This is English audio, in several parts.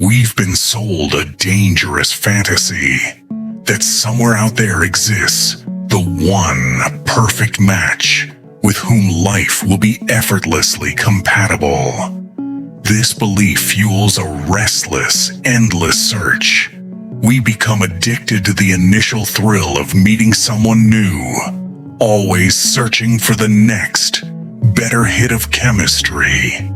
We've been sold a dangerous fantasy that somewhere out there exists the one perfect match with whom life will be effortlessly compatible. This belief fuels a restless, endless search. We become addicted to the initial thrill of meeting someone new, always searching for the next, better hit of chemistry.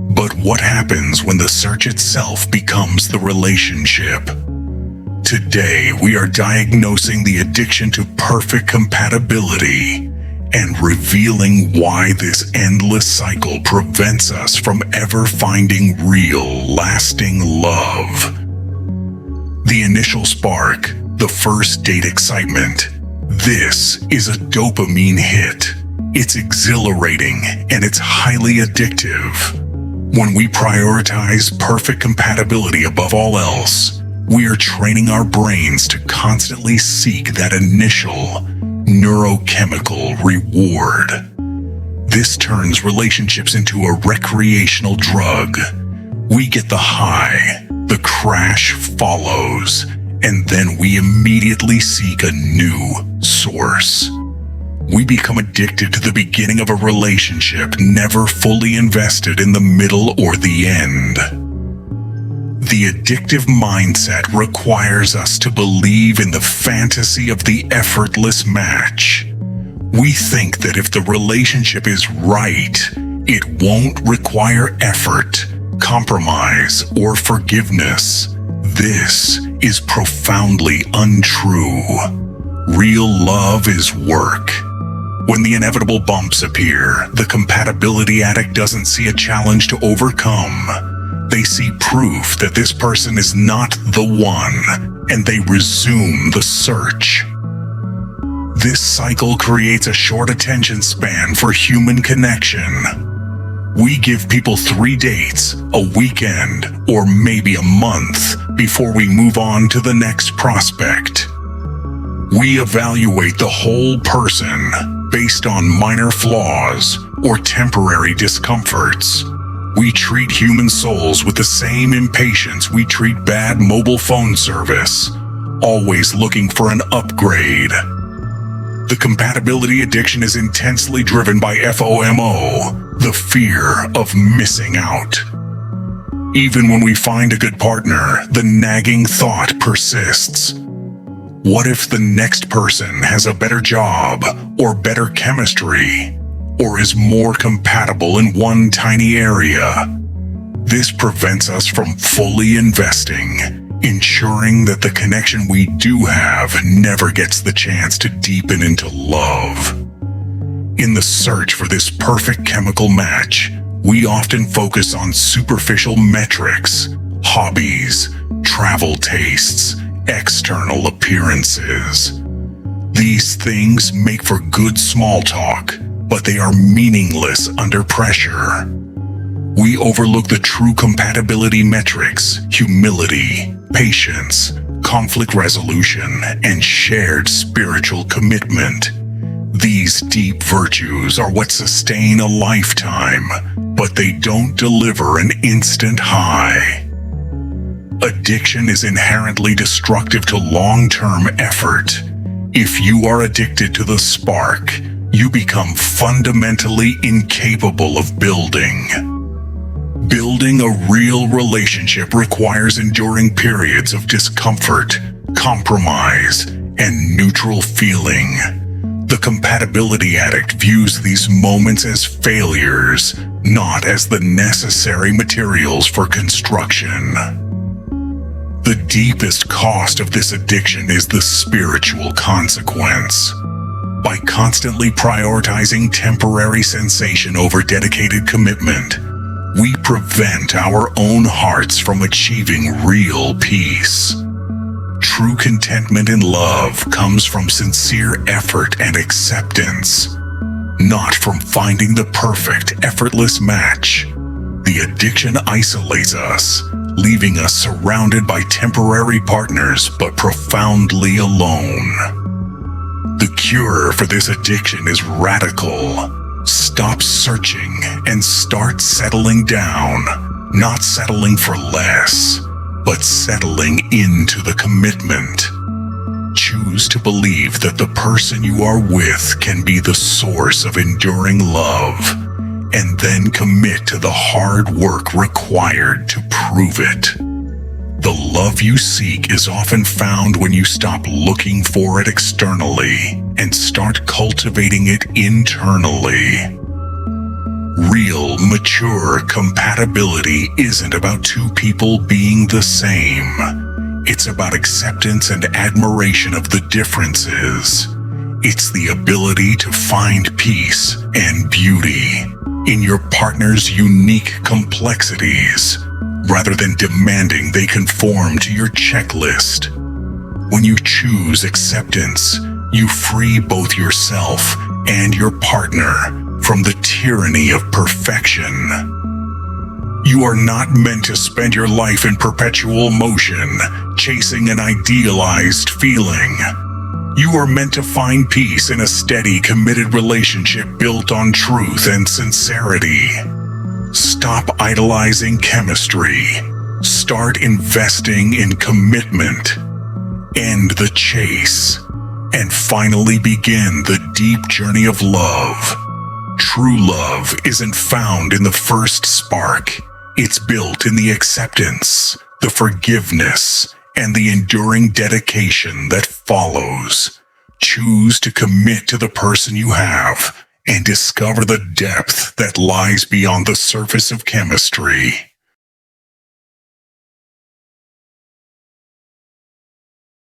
But what happens when the search itself becomes the relationship? Today, we are diagnosing the addiction to perfect compatibility and revealing why this endless cycle prevents us from ever finding real, lasting love. The initial spark, the first date excitement. This is a dopamine hit. It's exhilarating and it's highly addictive. When we prioritize perfect compatibility above all else, we are training our brains to constantly seek that initial neurochemical reward. This turns relationships into a recreational drug. We get the high, the crash follows, and then we immediately seek a new source. We become addicted to the beginning of a relationship, never fully invested in the middle or the end. The addictive mindset requires us to believe in the fantasy of the effortless match. We think that if the relationship is right, it won't require effort, compromise, or forgiveness. This is profoundly untrue. Real love is work. When the inevitable bumps appear, the compatibility addict doesn't see a challenge to overcome. They see proof that this person is not the one, and they resume the search. This cycle creates a short attention span for human connection. We give people 3 dates, a weekend, or maybe a month before we move on to the next prospect. We evaluate the whole person based on minor flaws or temporary discomforts. We treat human souls with the same impatience we treat bad mobile phone service, always looking for an upgrade. The compatibility addiction is intensely driven by FOMO, the fear of missing out. Even when we find a good partner, the nagging thought persists. What if the next person has a better job, or better chemistry, or is more compatible in one tiny area? This prevents us from fully investing, ensuring that the connection we do have never gets the chance to deepen into love. In the search for this perfect chemical match, we often focus on superficial metrics, hobbies, travel tastes, external appearances. These things make for good small talk, but they are meaningless under pressure. We overlook the true compatibility metrics: humility, patience, conflict resolution, and shared spiritual commitment. These deep virtues are what sustain a lifetime, but they don't deliver an instant high. Addiction is inherently destructive to long-term effort. If you are addicted to the spark, you become fundamentally incapable of building. Building a real relationship requires enduring periods of discomfort, compromise, and neutral feeling. The compatibility addict views these moments as failures, not as the necessary materials for construction. The deepest cost of this addiction is the spiritual consequence. By constantly prioritizing temporary sensation over dedicated commitment, we prevent our own hearts from achieving real peace. True contentment in love comes from sincere effort and acceptance, not from finding the perfect, effortless match. The addiction isolates us, leaving us surrounded by temporary partners but profoundly alone. The cure for this addiction is radical. Stop searching and start settling down. not settling for less, but settling into the commitment. Choose to believe that the person you are with can be the source of enduring love, and then commit to the hard work required to prove it. The love you seek is often found when you stop looking for it externally and start cultivating it internally. Real, mature compatibility isn't about two people being the same. It's about acceptance and admiration of the differences. It's the ability to find peace and beauty in your partner's unique complexities, rather than demanding they conform to your checklist. When you choose acceptance, you free both yourself and your partner from the tyranny of perfection. You are not meant to spend your life in perpetual motion, chasing an idealized feeling. You are meant to find peace in a steady, committed relationship built on truth and sincerity. Stop idolizing chemistry. Start investing in commitment. End the chase. And finally begin the deep journey of love. True love isn't found in the first spark. It's built in the acceptance, the forgiveness, and the enduring dedication that follows. Choose to commit to the person you have and discover the depth that lies beyond the surface of chemistry.